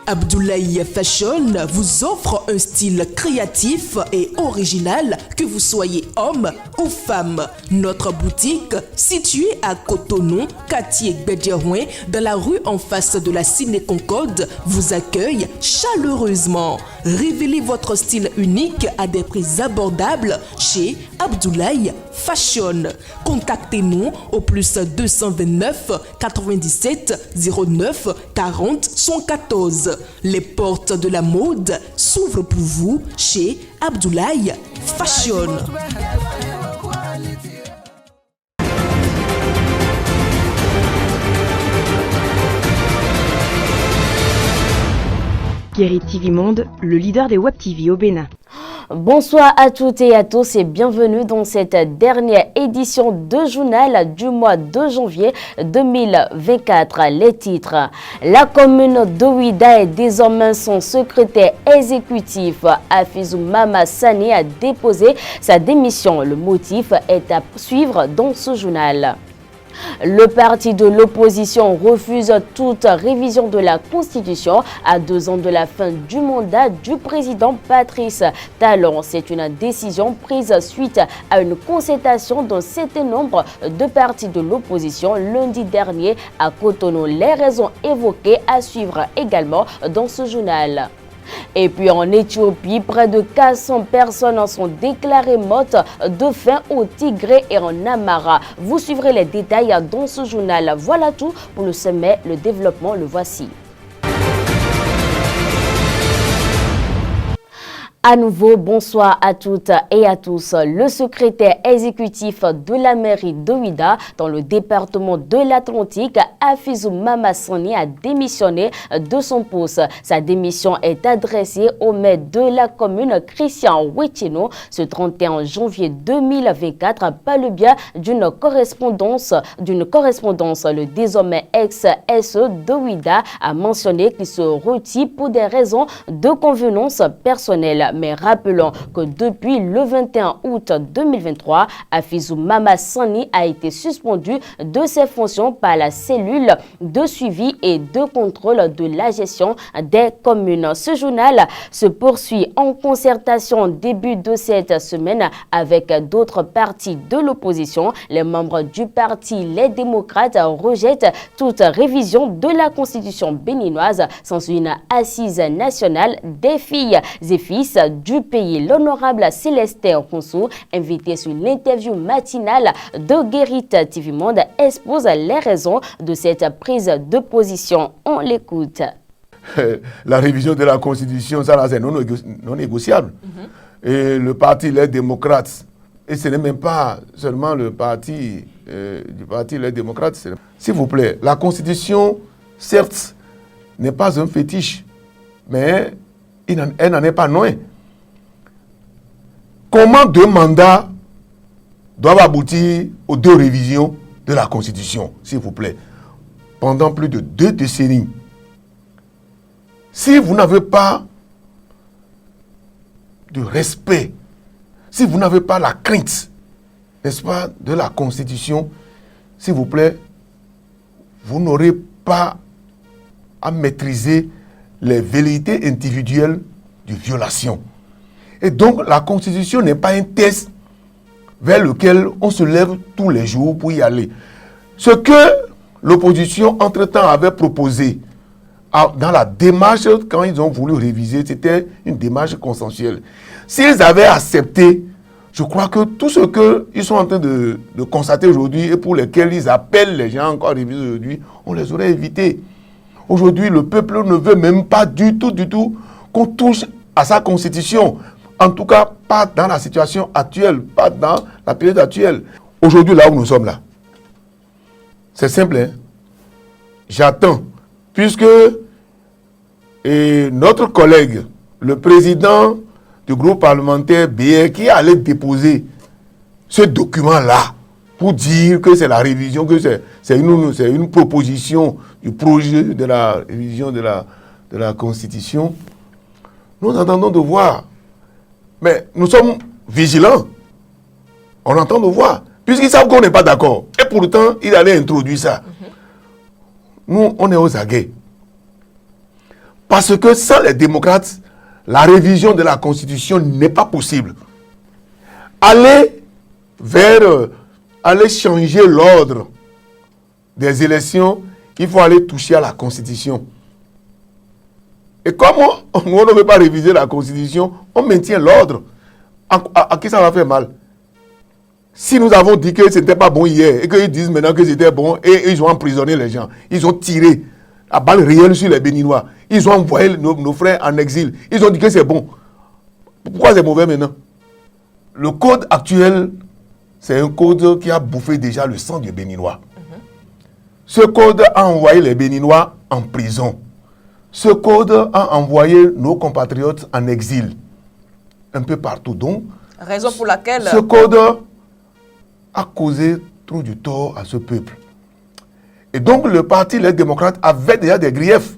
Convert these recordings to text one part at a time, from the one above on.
Abdoulaye Fashion vous offre un style créatif et original, que vous soyez homme ou femme. Notre boutique, située à Cotonou, quartier Bédiarouin, dans la rue en face de la Ciné Concorde, vous accueille chaleureusement. Révélez votre style unique à des prix abordables chez Abdoulaye Fashion. Contactez-nous au plus 229 97 09 40 114. Les portes de la mode s'ouvrent pour vous chez Abdoulaye Fashion. Guéry TV Monde, le leader des Web TV au Bénin. Bonsoir à toutes et à tous et bienvenue dans cette dernière édition de journal du mois de janvier 2024. Les titres. La commune d'Ouida est désormais son secrétaire exécutif. Afizou Mama Sani a déposé sa démission. Le motif est à suivre dans ce journal. Le parti de l'opposition refuse toute révision de la Constitution à 2 ans de la fin du mandat du président Patrice Talon. C'est une décision prise suite à une concertation d'un certain nombre de partis de l'opposition lundi dernier à Cotonou. Les raisons évoquées à suivre également dans ce journal. Et puis en Éthiopie, près de 400 personnes sont déclarées mortes de faim au Tigré et en Amara. Vous suivrez les détails dans ce journal. Voilà tout pour le sommet, le développement, le voici. À nouveau, bonsoir à toutes et à tous. Le secrétaire exécutif de la mairie d'Ouida dans le département de l'Atlantique, Afizou Mama Sani, a démissionné de son poste. Sa démission est adressée au maire de la commune, Christian Wetino, ce 31 janvier 2024 par le biais d'une correspondance. Le désormais ex-SE d'Ouida a mentionné qu'il se retire pour des raisons de convenance personnelle. Mais rappelons que depuis le 21 août 2023, Afizou Mama Sani a été suspendu de ses fonctions par la cellule de suivi et de contrôle de la gestion des communes. Ce journal se poursuit en concertation début de cette semaine avec d'autres partis de l'opposition. Les membres du parti Les Démocrates rejettent toute révision de la Constitution béninoise sans une assise nationale des filles et fils du pays. L'honorable Célestin Roussou, invité sur l'interview matinale de Guéry TV Monde, expose les raisons de cette prise de position. On l'écoute. La révision de la Constitution, ça c'est non négociable. Et le parti Les Démocrates, et ce n'est même pas seulement le parti du parti Les Démocrates. S'il vous plaît, la Constitution, certes, n'est pas un fétiche, mais elle n'en est pas loin. Comment 2 mandats doivent aboutir aux 2 révisions de la Constitution, s'il vous plaît, pendant plus de 2 décennies? Si vous n'avez pas de respect, si vous n'avez pas la crainte, n'est-ce pas, de la Constitution, s'il vous plaît, vous n'aurez pas à maîtriser les velléités individuelles de violation. Et donc, la Constitution n'est pas un test vers lequel on se lève tous les jours pour y aller. Ce que l'opposition, entre-temps, avait proposé dans la démarche, quand ils ont voulu réviser, c'était une démarche consensuelle. S'ils avaient accepté, je crois que tout ce qu'ils sont en train de constater aujourd'hui et pour lesquels ils appellent les gens encore à réviser aujourd'hui, on les aurait évités. Aujourd'hui, le peuple ne veut même pas du tout qu'on touche à sa constitution. En tout cas, pas dans la situation actuelle, pas dans la période actuelle. Aujourd'hui, là où nous sommes là, c'est simple, hein? J'attends, puisque notre collègue, le président du groupe parlementaire BR, qui allait déposer ce document-là pour dire que c'est la révision, que c'est une proposition du projet de la révision de la Constitution, nous attendons de voir. Mais nous sommes vigilants. On entend nos voix. Puisqu'ils savent qu'on n'est pas d'accord. Et pourtant, ils allaient introduire ça. Nous, on est aux aguets. Parce que sans les démocrates, la révision de la Constitution n'est pas possible. Aller changer l'ordre des élections, il faut aller toucher à la Constitution. Et comme on ne veut pas réviser la Constitution, on maintient l'ordre. À qui ça va faire mal? Si nous avons dit que ce n'était pas bon hier, et qu'ils disent maintenant que c'était bon, et ils ont emprisonné les gens, ils ont tiré à balles réelles sur les Béninois, ils ont envoyé nos frères en exil, ils ont dit que c'est bon. Pourquoi c'est mauvais maintenant? Le code actuel, c'est un code qui a bouffé déjà le sang du Béninois. Ce code a envoyé les Béninois en prison. Ce code a envoyé nos compatriotes en exil. Un peu partout. Donc, raison pour laquelle ce code a causé trop du tort à ce peuple. Et donc, le parti Les Démocrates avait déjà des griefs,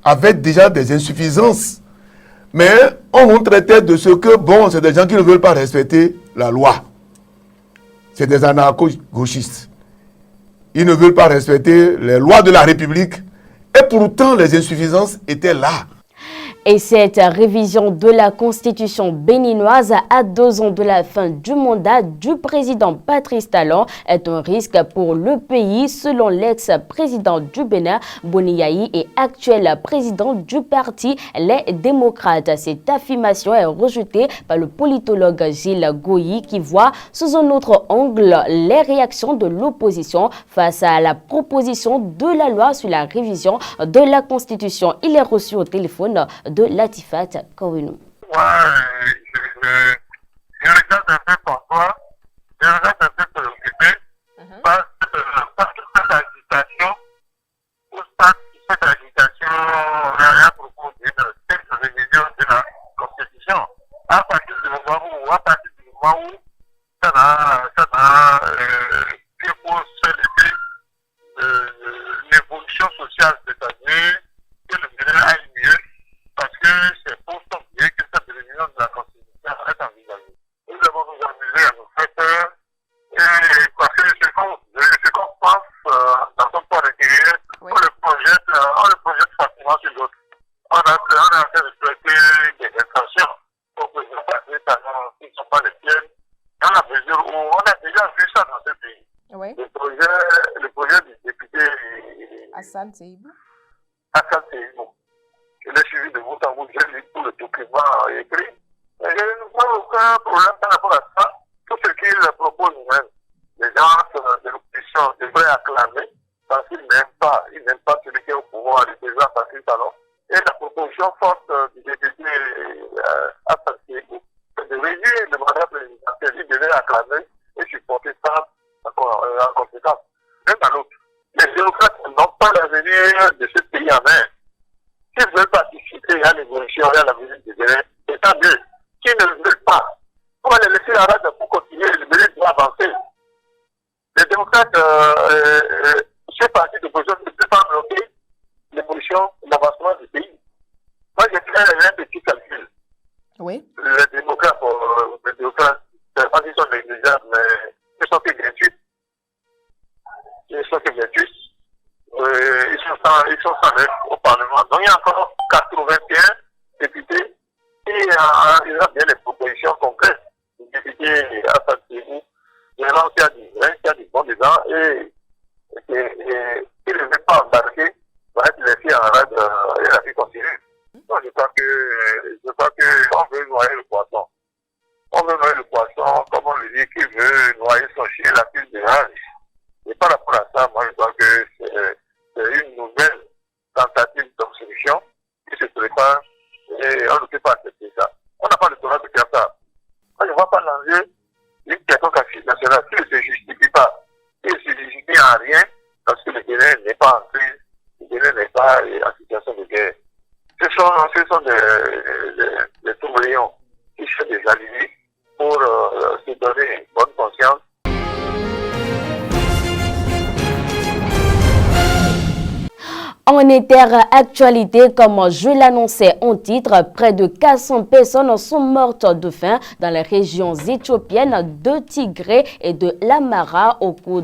avait déjà des insuffisances. Mais on nous traitait de ce que, bon, c'est des gens qui ne veulent pas respecter la loi. C'est des anarcho-gauchistes. Ils ne veulent pas respecter les lois de la République. Et pourtant, les insuffisances étaient là. Et cette révision de la Constitution béninoise à 2 ans de la fin du mandat du président Patrice Talon est un risque pour le pays, selon l'ex-président du Bénin, Boni Yayi, et actuel président du parti Les Démocrates. Cette affirmation est rejetée par le politologue Gilles Goyi, qui voit sous un autre angle les réactions de l'opposition face à la proposition de la loi sur la révision de la Constitution. Il est reçu au téléphone de Latifat Kouinou. Je regarde un peu parfois, je regarde un peu préoccupé par cette agitation, cette agitation à propos d'une telle révision de la Constitution. À partir du moment où ça n'a que pour l'évolution sociale, c'est-à-dire que le Bénin aille mieux, parce que c'est pour ça que cette révision de la Constitution est envisagée. Nous devons nous amuser à nous faire peur, parce que ce qu'on pense dans son corps intérieur, on le projette facilement sur l'autre. On a fait respecter des intentions au président Patrice Talon qui ne sont pas les siennes, dans la mesure où on a déjà vu ça dans ce pays. Oui. Le projet du député Hassan Seibou. Je l'ai suivi de bout en bout, j'ai lu tout le document écrit. Et je ne vois aucun problème par rapport à ça. Tout ce qu'il propose même, les gens de l'opposition devraient acclamer parce qu'ils n'aiment pas celui qui est au pouvoir, le président Patrice Talon. Et la proposition forte du député Hassan Seibou, c'est de réduire le mandat présidentiel. Il devait acclamer et supporter ça en conséquence. L'un dans l'autre. Les démocrates n'ont pas l'avenir de ce pays en main. S'ils veulent participer à l'évolution et à la visite du Bénin, c'est tant mieux. S'ils ne veulent pas, on va les laisser à rade pour continuer, le Bénin doit avancer. Les démocrates, ce parti d'opposition ne peut pas bloquer l'évolution, l'avancement du pays. Moi, j'ai fait un petit calcul. Oui. Les démocrates, c'est pas qu'ils sont négligeables, mais ils sont que 28. Ils sont 109 au Parlement. Donc il y a encore 81 députés et il y a bien les propositions concrètes du député Hassan Seibou, vraiment qui a du bon dedans et qui ne veut pas embarquer, va être laissé en rade et la vie continue. Donc je crois que on veut noyer le poisson. On veut noyer le poisson, comme on le dit, qui veut noyer son chien, la pile de rage. Et par rapport à ça, moi je crois que c'est une nouvelle tentative d'obstruction qui se prépare et on ne peut pas accepter ça. On n'a pas le droit de faire ça. Moi, je ne vois pas l'enjeu d'une quelconque action nationale qui ne se justifie pas. Qui ne se justifie en rien parce que le Bénin n'est pas en crise, le Bénin n'est pas en situation de guerre. Ce sont des tourbillons qui sont des alliés pour se donner une bonne conscience. En En inter-actualité, comme je l'annonçais en titre, près de 400 personnes sont mortes de faim dans les régions éthiopiennes de Tigré et de l'Amara au cours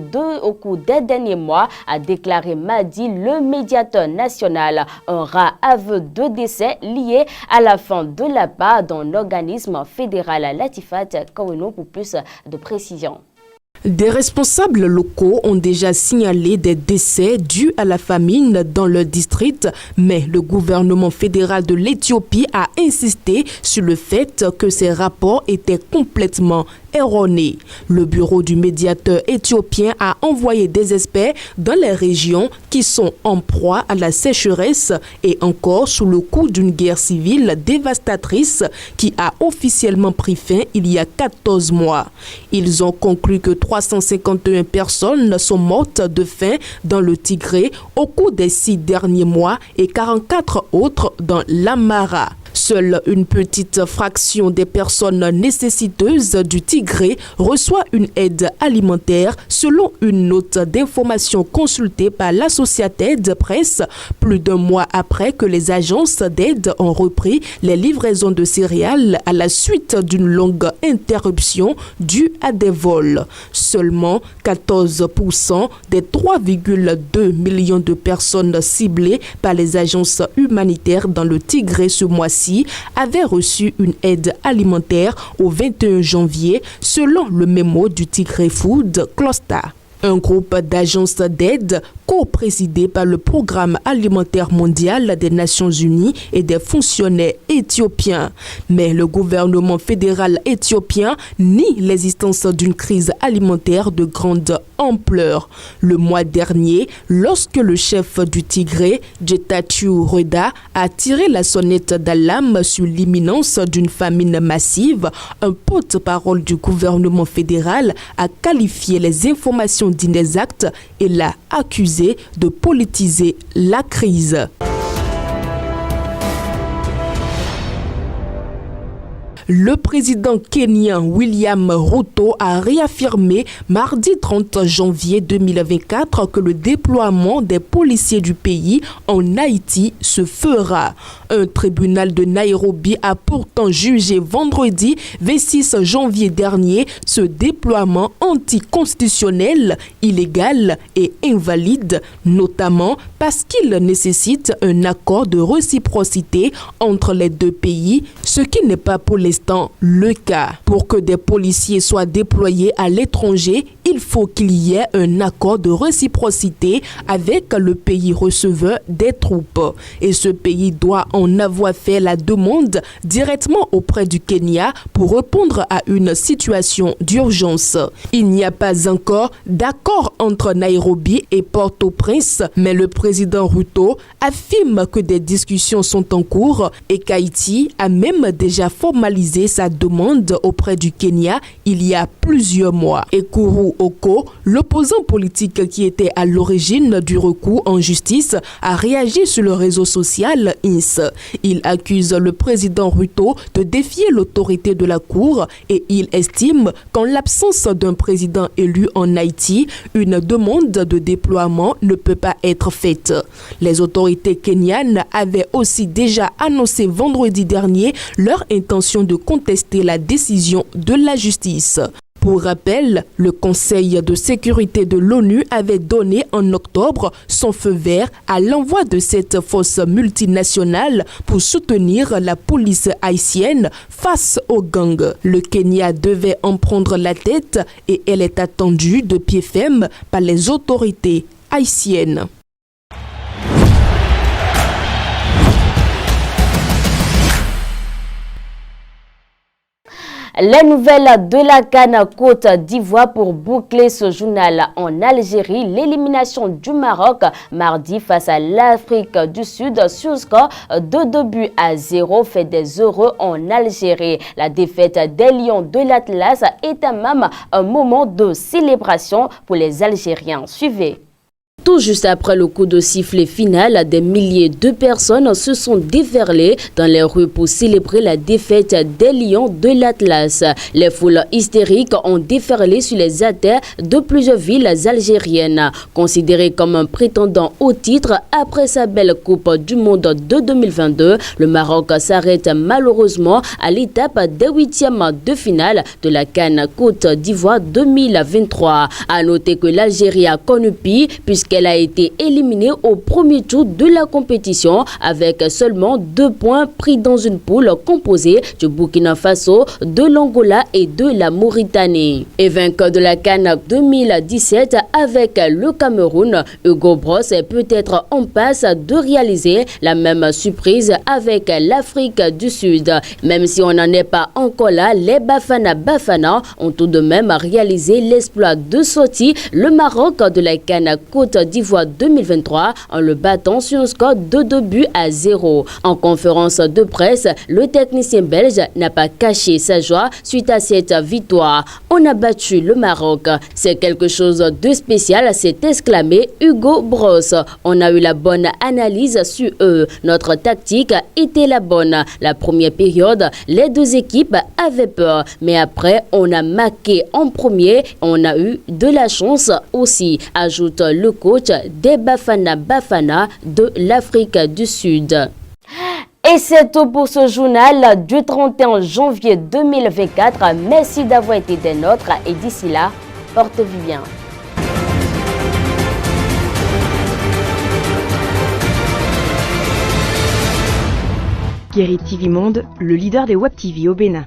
des derniers mois, a déclaré mardi le médiateur national. Un rare aveu de décès lié à la faim de la part d'un organisme fédéral. Latifat Kaweno pour plus de précision. Des responsables locaux ont déjà signalé des décès dus à la famine dans le district, mais le gouvernement fédéral de l'Éthiopie a insisté sur le fait que ces rapports étaient complètement erronés. Le bureau du médiateur éthiopien a envoyé des experts dans les régions qui sont en proie à la sécheresse et encore sous le coup d'une guerre civile dévastatrice qui a officiellement pris fin il y a 14 mois. Ils ont conclu que 351 personnes sont mortes de faim dans le Tigré au cours des 6 derniers mois et 44 autres dans l'Amara. Seule une petite fraction des personnes nécessiteuses du Tigré reçoit une aide alimentaire selon une note d'information consultée par l'Associated Press plus d'un mois après que les agences d'aide ont repris les livraisons de céréales à la suite d'une longue interruption due à des vols. Seulement 14% des 3,2 millions de personnes ciblées par les agences humanitaires dans le Tigré ce mois-ci avaient reçu une aide alimentaire au 21 janvier selon le mémo du Tigray Food Cluster. Un groupe d'agences d'aide co-présidé par le Programme alimentaire mondial des Nations Unies et des fonctionnaires éthiopiens. Mais le gouvernement fédéral éthiopien nie l'existence d'une crise alimentaire de grande ampleur. Le mois dernier, lorsque le chef du Tigré, Getachew Reda, a tiré la sonnette d'alarme sur l'imminence d'une famine massive, un porte-parole du gouvernement fédéral a qualifié les informations d'inexactes et l'a accusé de politiser la crise. Le président kenyan William Ruto a réaffirmé mardi 30 janvier 2024 que le déploiement des policiers du pays en Haïti se fera. Un tribunal de Nairobi a pourtant jugé vendredi 26 janvier dernier ce déploiement anticonstitutionnel, illégal et invalide, notamment parce qu'il nécessite un accord de réciprocité entre les deux pays, ce qui n'est pas pour l'instant le cas. Pour que des policiers soient déployés à l'étranger, il faut qu'il y ait un accord de réciprocité avec le pays receveur des troupes. Et ce pays doit en avoir fait la demande directement auprès du Kenya pour répondre à une situation d'urgence. Il n'y a pas encore d'accord entre Nairobi et Port-au-Prince, mais le président Ruto affirme que des discussions sont en cours et qu'Haïti a même déjà formalisé sa demande auprès du Kenya il y a plusieurs mois. Ekuru Oko, l'opposant politique qui était à l'origine du recours en justice, a réagi sur le réseau social INS. Il accuse le président Ruto de défier l'autorité de la Cour et il estime qu'en l'absence d'un président élu en Haïti, une demande de déploiement ne peut pas être faite. Les autorités kenyanes avaient aussi déjà annoncé vendredi dernier leur intention de contester la décision de la justice. Pour rappel, le Conseil de sécurité de l'ONU avait donné en octobre son feu vert à l'envoi de cette force multinationale pour soutenir la police haïtienne face aux gangs. Le Kenya devait en prendre la tête et elle est attendue de pied ferme par les autorités haïtiennes. Les nouvelles de la CAN Côte d'Ivoire pour boucler ce journal en Algérie. L'élimination du Maroc mardi face à l'Afrique du Sud sur score de 2-0 fait des heureux en Algérie. La défaite des Lions de l'Atlas est même un moment de célébration pour les Algériens. Suivez. Tout juste après le coup de sifflet final, des milliers de personnes se sont déferlées dans les rues pour célébrer la défaite des Lions de l'Atlas. Les foules hystériques ont déferlé sur les artères de plusieurs villes algériennes. Considéré comme un prétendant au titre après sa belle Coupe du Monde de 2022, le Maroc s'arrête malheureusement à l'étape des huitièmes de finale de la CAN Côte d'Ivoire 2023. À noter que l'Algérie a connu pire puisqu'elle a été éliminée au premier tour de la compétition avec seulement 2 points pris dans une poule composée du Burkina Faso, de l'Angola et de la Mauritanie. Et vainqueur de la CAN 2017 avec le Cameroun, Hugo Bross est peut-être en passe de réaliser la même surprise avec l'Afrique du Sud. Même si on n'en est pas encore là, les Bafana ont tout de même réalisé l'exploit de sortir le Maroc de la CAN Côte d'Ivoire 2023 en le battant sur un score de 2-0. En conférence de presse, le technicien belge n'a pas caché sa joie suite à cette victoire. On a battu le Maroc. C'est quelque chose de spécial, s'est exclamé Hugo Bross. On a eu la bonne analyse sur eux. Notre tactique était la bonne. La première période, les deux équipes avaient peur. Mais après, on a marqué en premier. On a eu de la chance aussi, ajoute le coach des Bafana de l'Afrique du Sud. Et c'est tout pour ce journal du 31 janvier 2024. Merci d'avoir été des nôtres et d'ici là, portez-vous bien. Kéri TV Monde, le leader des Web TV au Bénin.